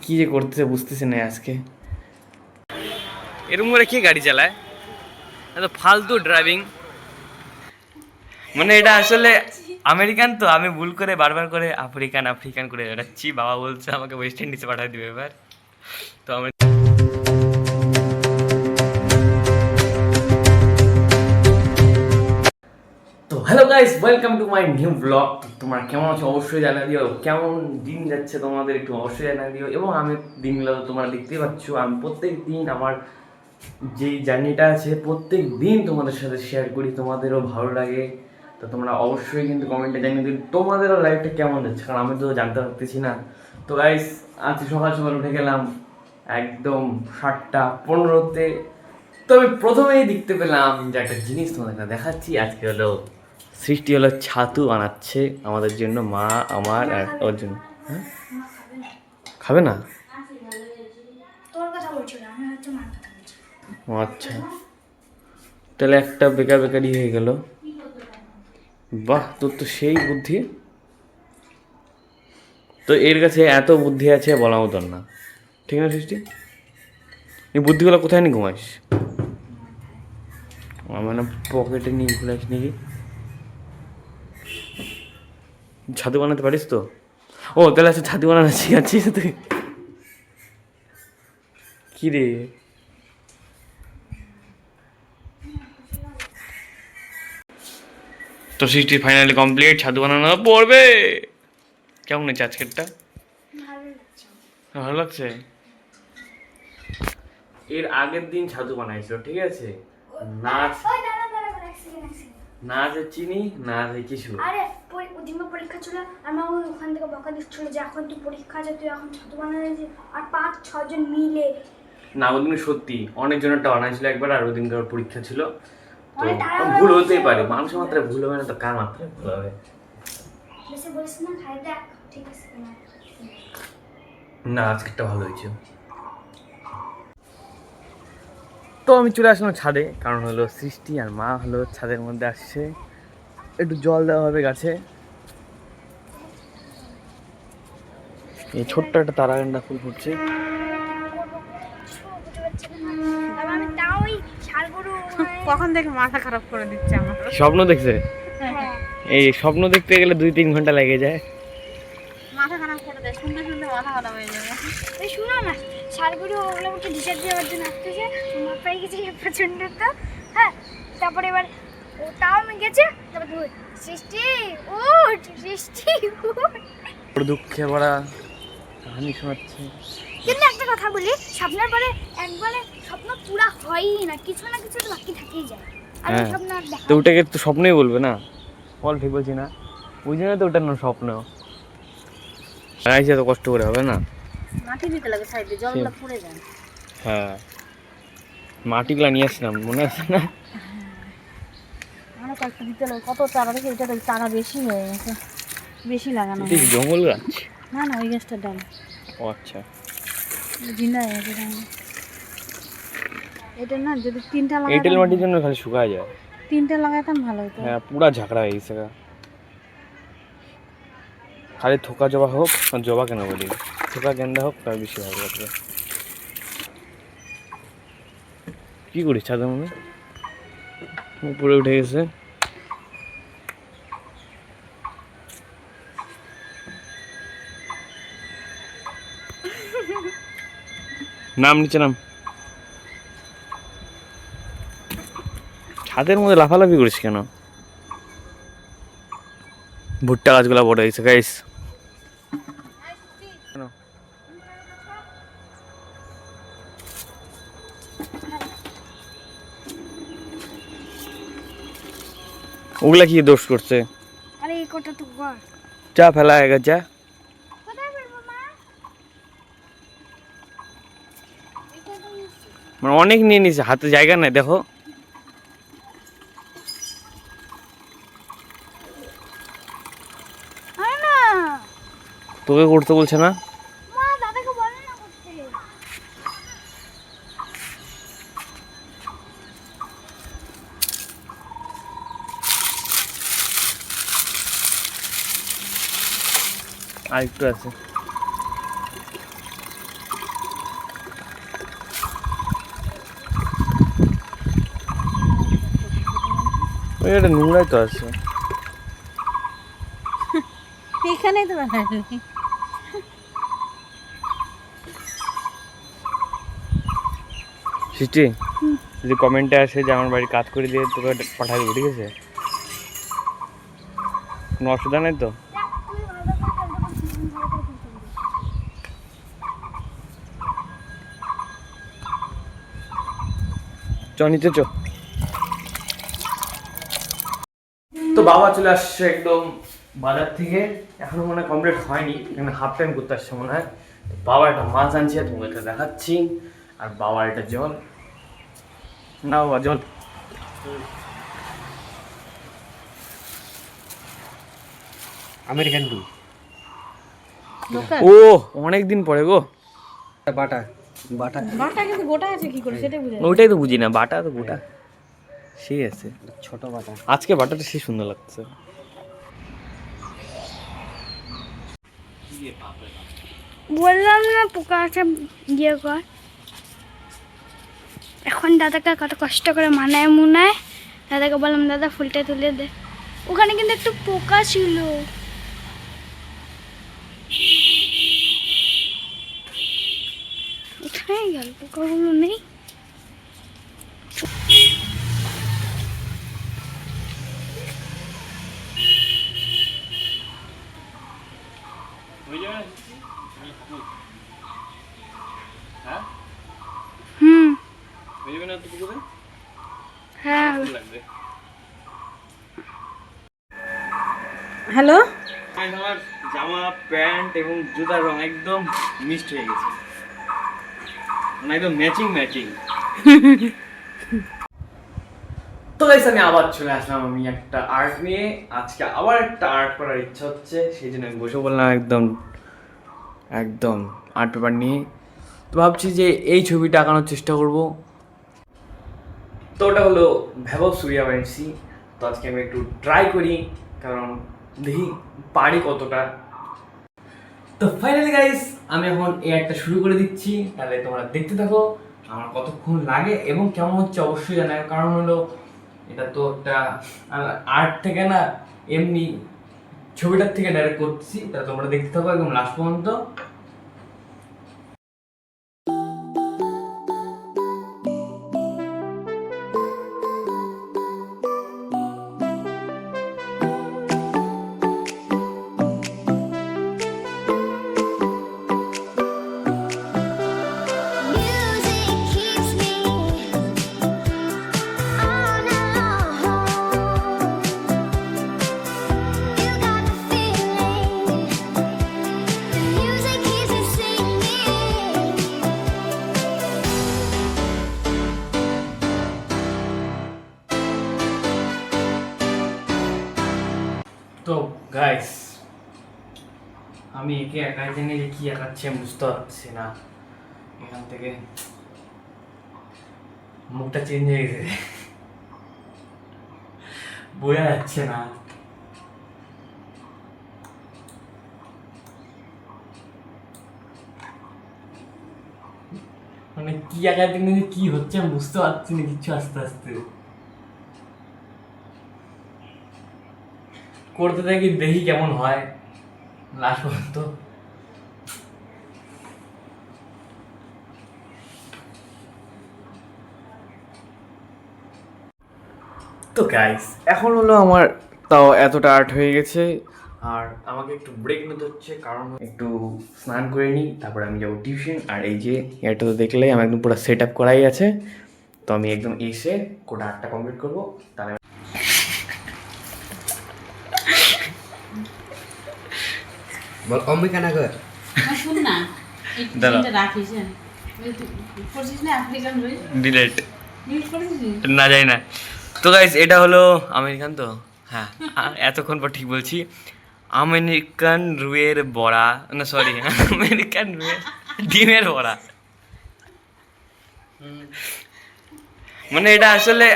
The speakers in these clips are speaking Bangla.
কি যে করতেছে বুঝতেছি না আজকে। এরকম করে কে গাড়ি চালায়, এত ফালতু ড্রাইভিং। মানে এটা আসলে আমেরিকান, তো আমি ভুল করে বারবার করে আফ্রিকান আফ্রিকান করে বেড়াচ্ছি। বাবা বলছে আমাকে ওয়েস্ট ইন্ডিজে পাঠিয়ে দিবে এবার। তো আমি তো hello guys, welcome to my new blog. তোমরা কেমন আছো অবশ্যই জানিয়ে দিও, কেমন দিন যাচ্ছে তোমাদের একটু অবশ্যই জানিয়ে দিও। এবং আমি দিনগুলো তোমরা দেখতেই পাচ্ছ, আমি প্রত্যেক দিন আমার যেই জার্নিটা আছে প্রত্যেক দিন তোমাদের সাথে শেয়ার করি, তোমাদেরও ভালো লাগে। তো তোমরা অবশ্যই কিন্তু কমেন্টে জানিয়ে দিও তোমাদেরও লাইফটা কেমন যাচ্ছে, কারণ আমি তো জানতে পারতেছি না। তো গাইস, আজ সকাল সকাল উঠে গেলাম একদম 7:15-তে। তো আমি প্রথমেই দেখতে পেলাম যে একটা জিনিস তোমাদের দেখাচ্ছি। আজকে হলো সৃষ্টি হলো ছাতু বানাচ্ছে আমাদের জন্য, মা আমার আর ওর জন্য। হ্যাঁ, খাবে না? ও আচ্ছা, তাহলে একটা বেকার বেকারই হয়ে গেল। বাহ, তোর তো সেই বুদ্ধি। তো এর কাছে এত বুদ্ধি আছে বলা মতন না, ঠিক না সৃষ্টি? এই বুদ্ধিগুলো কোথায় নিয়ে ঘুমাইস? মানে পকেটে নিয়ে ঘুরাইস নাকি? ছাতু বানাতে পারিস তো? ও তাহলে আচ্ছা, ছাতু বানানো শিখাচ্ছিস তুই? কি রে, তো সৃষ্টি ফাইনালি কমপ্লিট, ছাতু বানানো পড়বে। কেমন হয়েছে আজকেরটা? ভালো লাগছে। এর আগের দিন ছাতু বানাইছিল, ঠিক আছে? নাচ, না আছে চিনি, না আছে কিছু। আরে ওদিনকে পরীক্ষা ছিল, আর মা ওখান থেকে বকা দিচ্ছিল যে এখন তুই পরীক্ষা আছে, তুই এখন ছাতু বানাচ্ছিস, আর 5-6 জন মিলে। না, ওদিন সত্যি অনেক জনেরটা বানাইছিল একবার, আর ওদিনকে ওর পরীক্ষা ছিল। তো ভুল হতেই পারে, মানুষের মাত্রায় ভুল হবে না তো কার মাত্রায় ভুল হবে? বেশি বলিস না, খাই দেখ ঠিক আছে না, আজকেরটা ভালো হয়েছে। তো আমি চলে আসলাম ছাদে, কারণ হলো সৃষ্টি আর মা হলো ছাদের মধ্যে আসছে, একটু জল দেওয়া হবে গাছে। এই ছোট্ট একটা তারাগেন্ডা ফুল ফুটছে। কখন থেকে মাথা খারাপ করে দিচ্ছে আমার। স্বপ্ন দেখছে? এই স্বপ্ন দেখতে গেলে 2-3 ঘন্টা লেগে যায়। মাথা খারাপ করে দেয়, শুনতে শুনতে মাথা খারাপ হয়ে যাবে। এই শুনো না, শালগুলো ওগুলো উঠে ডিসাইড দেওয়ার জন্য আসতেছে, তোমার পায়ে গেছে প্রচন্ড। তো হ্যাঁ, তারপরে এবার তাও আমি গেছে, তারপর সৃষ্টি উঠ, সৃষ্টি উঠ। দুঃখে ভরা কাহিনী শোনাচ্ছে। কিন্তু একটা কথা বলি, স্বপ্নের পরে একবারে স্বপ্ন পুরা হয়ই না, কিছু না কিছু তো বাকি থেকেই যায়। আর ওই হ্যাঁ, স্বপ্ন আর দেখা তো ওটাকে তো স্বপ্নই বলবে না? বল, ঠিক বলছি না? ওই জন্য তো ওটার নাম স্বপ্ন। লাগাইছে তো কষ্ট করে হবে না? মাটি দিতে লাগে সাইডে, জলগুলো পড়ে যায়। হ্যাঁ, মাটিগুলা নিয়ে আসলাম, মনে আছে না? আরো কয়েকটা দিতে লাগে, কত চারা দেখে, এটা চারা বেশি হয়ে গেছে, বেশি লাগানো ঠিক জঙ্গল গাছ। না না, ওই গাছটার ডাল ও আচ্ছা, জিন্দা হয়ে গেছে। এটা না, যদি 3টা এঁটেল লাগাতাম, মাটির জন্য খালি শুকায় যায়। 3টা লাগাতাম ভালো হতো। হ্যাঁ, পুরা ঝাঁকড়া হয়ে গেছে। খালি থোকা জবা হোক, জবা কেন বলি, থোকা গেন্দা হোক, তার বেশি ভালো লাগবে। কি করিস ছাদের মধ্যে? উপরে উঠে গেছে। নাম নিচে নাম। ছাদের মধ্যে লাফালাফি করিস কেন? ভুট্টা গাছগুলা বড় হয়েছে গাইস। ওগুলা কি দোষ করছে? আরে এই কোটা তো ঘর চা ফেলা হয়ে গেছে। কোথায় ফেলবো মা? এটা তো নিচে। মানে অনেক নিয়ে নিছে, হাতে জায়গা নাই দেখো। আরে না, তোকে করতে বলছে না? মা দাদাকে বলে না করতে। আর একটু আছে। এটা নোংরাই তো আছে। এখানেই তো বানালি। সৃষ্টি, যদি কমেন্টে আসে যে আমার বাড়ি কাজ করে দিয়ে তোকে পাঠাই দেবো, ঠিক আছে? কোনো অসুবিধা নেই তো? চ নিচে চ। তো বাবা চলে আসছে একদম বাজার থেকে, এখনো মনে হয় কমপ্লিট হয়নি, এখানে হাফ টাইম করতে আসছে মনে হয়। বাবা একটা মাছ আনছে, তোমাকে দেখাচ্ছি। আর বাবার এটা জল, না বাবা জল। আমেরিকান ব্লু দোকান ও অনেক দিন পরে গো। বাটা বাটা বাটা কিন্তু গোটা আছে কি করে সেটা বুঝে ওইটাই তো বুঝি না, বাটা তো গোটা সেই আছে। ছোট বাটা। আজকে বাটাটা সেই সুন্দর লাগছে। বললাম না পোকা আছে ইয়ে কর। এখন দাদাকে কত কষ্ট করে মানায় মুনায়, দাদাকে বললাম দাদা ফুলটা তুলে দে। ওখানে কিন্তু একটু পোকা ছিল। কোথায় গেল পোকাগুলো? নেই। হুম, হ্যাঁ। হ্যালো আমার জামা প্যান্ট এবং জুতার রং একদম মিক্সড হয়ে গেছে, মানে একদম ম্যাচিং ম্যাচিং। তো গাইস আমি আবার চলে আসলাম আমি একটা আর্ট নিয়ে। আজকে আবার একটা আর্ট করার ইচ্ছা হচ্ছে, সেই জন্য আমি বসে বললাম একদম একদম আর্ট পেপার নিয়ে। তো ভাবছি যে এই ছবিটা আঁকানোর চেষ্টা করব। তো ওটা হলো ভ্যাবব সূর্যবংশী। তো আজকে আমি একটু ট্রাই করি, কারণ দেখি পারি কতটা। তো ফাইনালি গাইস আমি এখন এই আর্টটা শুরু করে দিচ্ছি, তাহলে তোমরা দেখতে থাকো আমার কতক্ষণ লাগে এবং কেমন হচ্ছে অবশ্যই জানাও। কারণ হলো এটা তো একটা আর্ট থেকে না, এমনি ছবিটার থেকে ডাইরেক্ট করছি, তা তোমরা দেখতে থাকো একদম লাস্ট পর্যন্ত। Music keeps me on alone. You got the feeling. The music keeps me singing. তো গাইস আমি একে একাই জেনে যে কি আঁকাচ্ছে আমি বুঝতে পারছি না। এখান থেকে মুখটা চেঞ্জ হয়ে গেছে, বোঝা যাচ্ছে না। মানে কি আঁকাতে গেলে কি হচ্ছে আমি বুঝতে পারছি না কিছু, আস্তে আস্তে করতে থাকি, দেখি কেমন হয় লাস্ট পর্যন্ত। তো গাইস এখন হলো আমার তাও এতটা আর্ট হয়ে গেছে, আর আমাকে একটু ব্রেক নিতে হচ্ছে, কারণ একটু স্নান করে নিই, তারপরে আমি যাবো টিউশন। আর এই যে এটা তো দেখলেই আমার একদম পুরো সেট আপ করাই আছে, তো আমি একদম এসে কোটা আর্টটা কমপ্লিট করবো। তাহলে বল অম্বিকা নগর শুন না এই দাঁড়াও। পিছনটা রাখিস হ্যাঁ করছিস না আফ্রিকান রুই ডিলেট ইউজ করেছিস না যাই না। তো গাইস এটা হলো আমেরিকান, তো হ্যাঁ এতক্ষণ পর ঠিক বলছি, আমেরিকান রুইয়ের বড়া, না সরি আমেরিকান রুইয়ের ডিমের বড়া। মানে এটা আসলে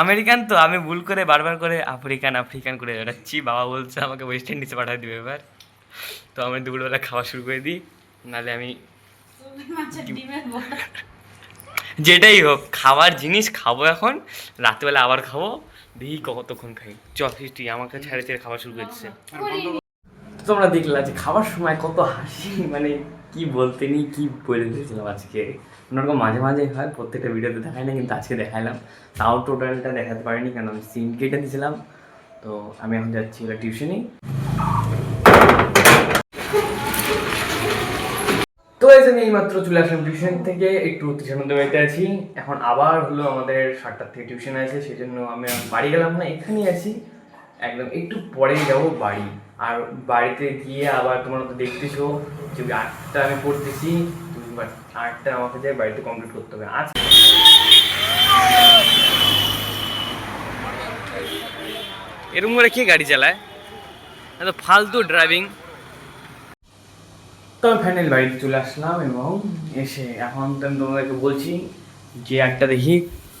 আমেরিকান, তো আমি ভুল করে বারবার করে আফ্রিকান আফ্রিকান করে বেড়াচ্ছি। বাবা বলছে আমাকে ওয়েস্ট ইন্ডিজে পাঠিয়ে দিবে এবার, তো আমি দুপুরবেলা খাওয়া শুরু করে দিই, নাহলে আমি মাছের ডিমের বড়া যেটাই হোক খাবার জিনিস খাবো এখন, রাত্রিবেলা আবার খাবো, দেখি কতক্ষণ খাই। চল সৃষ্টি আমাকে ছেড়ে ছেড়ে খাওয়া শুরু করেছে। তোমরা দেখলা যে খাবার সময় কত হাসি, মানে কি বলতে নি কি বলে দিয়েছিলাম আজকে। ওরকম মাঝে মাঝে হয়, প্রত্যেকটা ভিডিওতে দেখাই না, কিন্তু আজকে দেখাইলাম। তাও টোটালটা দেখাতে পারিনি কারণ আমি সিন কেটে দিয়েছিলাম। তো আমি এখন যাচ্ছি ওরা টিউশনে। তো এই যে আমি এইমাত্র চলে আসলাম টিউশন থেকে, একটু টিউশনের বাড়িতে আছি। এখন আবার হলো আমাদের 7টার থেকে টিউশন আছে, সেই জন্য আমি বাড়ি গেলাম না, এখানেই আছি। একদম একটু পরেই যাবো বাড়ি। আর বাড়িতে গিয়ে আবার তোমরা তো দেখতেছো যে 8টা আমি পড়তেছি, 8টা আমাকে যাই বাড়িতে কমপ্লিট করতে হবে। আজ এরকম করে কে গাড়ি চালায়, এত ফালতু ড্রাইভিং। তো আমি ফাইনাল বাড়িতে চলে আসলাম এবং এসে এখন তো আমি তোমাদেরকে বলছি যে একটা দেখি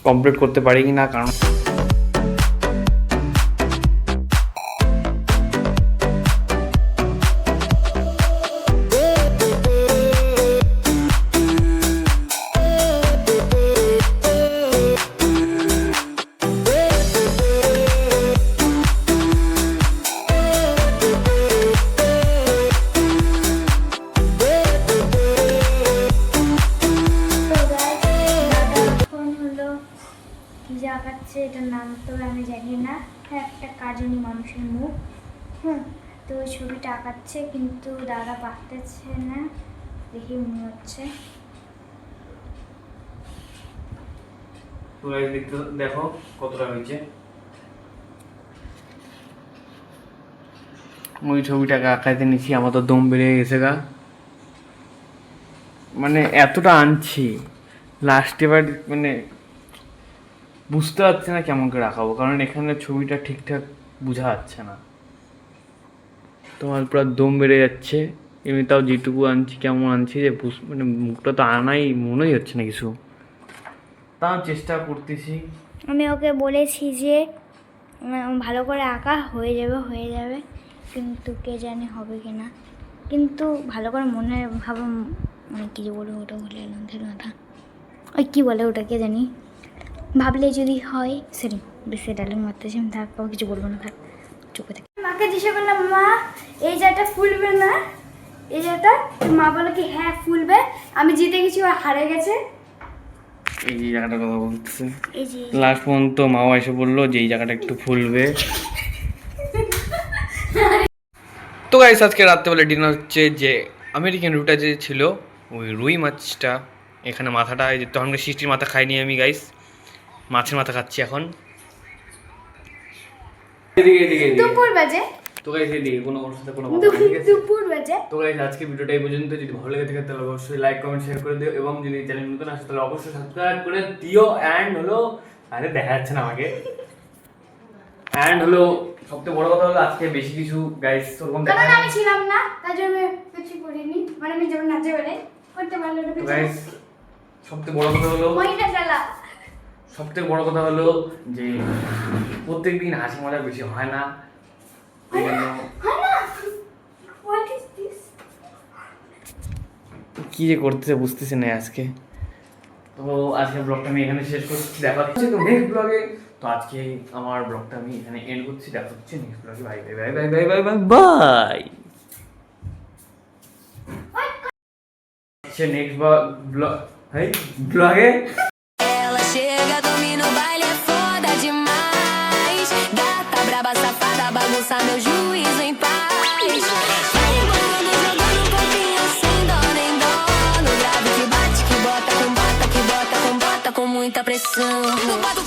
কমপ্লিট করতে পারি কি না, কারণ আঁকাচ্ছে, এটার নাম তো আমি জানি না। হ্যাঁ, একটা কাজনী মানুষের মুখ। তো ওই ছবিটা আঁকাচ্ছে, কিন্তু দাদা পারতেছে না, দেখি মনে হচ্ছে। দেখো কতটা হয়েছে। ওই ছবিটাকে আঁকাইতে নিচ্ছি, আমার তো দম বেড়ে গেছে গা, মানে এতটা আনছি লাস্ট এবার মানে বুঝতে পারছি না কেমন করে রাখাবো, কারণ এখানে ছবিটা ঠিকঠাক বোঝা যাচ্ছে না। তোমার পুরো দম বেড়ে যাচ্ছে। এমনি তাও যেটুকু আনছি কেমন আনছি যে মানে মুখটা তো আনাই মনেই হচ্ছে না কিছু, তাও চেষ্টা করতেছি। আমি ওকে বলেছি যে ভালো করে আঁকা হয়ে যাবে, কিন্তু কে জানে হবে কি না। কিন্তু ভালো করে মনে ভাব, মানে কী বলবো ওটা ভুলে এলাম, ধরে মাথা ওই কী বলে ওটা কে জানি, ভাবলে যদি হয়। সরি বেশি ডায়লগ মারতেছি আমি, থাক কিছু বলবো না, থাক চুপে থাক। মাকে জিজ্ঞাসা করলাম, মা এই জায়গাটা ফুলবে না, এই জায়গাটা? মা বলো কি হ্যাঁ ফুলবে, আমি জিতে গেছি ও হারে গেছে। এই যে জায়গাটার কথা বলতেছে, এই যে লাস্ট পর্যন্ত মাও এসে বললো যে এই জায়গাটা একটু ফুলবে। তো গাইস আজকে রাত্রেবেলা ডিনার হচ্ছে যে আমেরিকান রুটা যে ছিল ওই রুই মাছটা, এখানে মাথাটা, এই যে তখন সৃষ্টির মাথা খাইনি আমি গাইস, মাছের মাথা খাচ্ছি এখন। দুপুর বাজে, তো গাইস এদিকে কোনো ওর সাথে কোনো কথা নেই, ঠিক আছে? দুপুর বাজে। তো গাইস আজকে ভিডিওটা এই পর্যন্ত। যদি ভালো লেগে থাকে তাহলে অবশ্যই লাইক কমেন্ট শেয়ার করে দিও, এবং যদি চ্যানেল নতুন আসে তাহলে অবশ্যই সাবস্ক্রাইব করে দিও। অ্যান্ড হলো, আরে দেখা যাচ্ছে না আমাকে, অ্যান্ড হলো সবথেকে বড় কথা হলো আজকে বেশি কিছু গাইস ওরকম দেখা কারণ আমি ছিলাম না, তাই জন্য কিছু করিনি, মানে আমি যেমন নাচে বেলে করতে পারলো না। গাইস সবথেকে বড় কথা হলো, মহিলা খেলা সবথেকে বড় কথা হলো যে প্রত্যেকদিন হাসি মজা বেশি হয় না, এই জন্য হয় না। What is this? কি যে করতেছে বুঝতেছি না আজকে। তো আজকে ব্লগটা আমি এখানে শেষ করছি, দেখা হচ্ছে তো নেক্সট ব্লগে। তো আজকে আমার ব্লগটা আমি এখানে এন্ড করছি, দেখা হচ্ছে নেক্সট ব্লগে। Bye bye bye bye bye bye bye bye. আচ্ছা নেক্সট ব্লগ, হেই ব্লগে Ela chega, domina o baile, é foda demais. Gata braba, safada, bagunça meu juízo em paz. Vai embolando, jogando um pouquinho sem dó nem dó. No grave que bate, que bota com bata, que bota com bota com muita pressão. No bato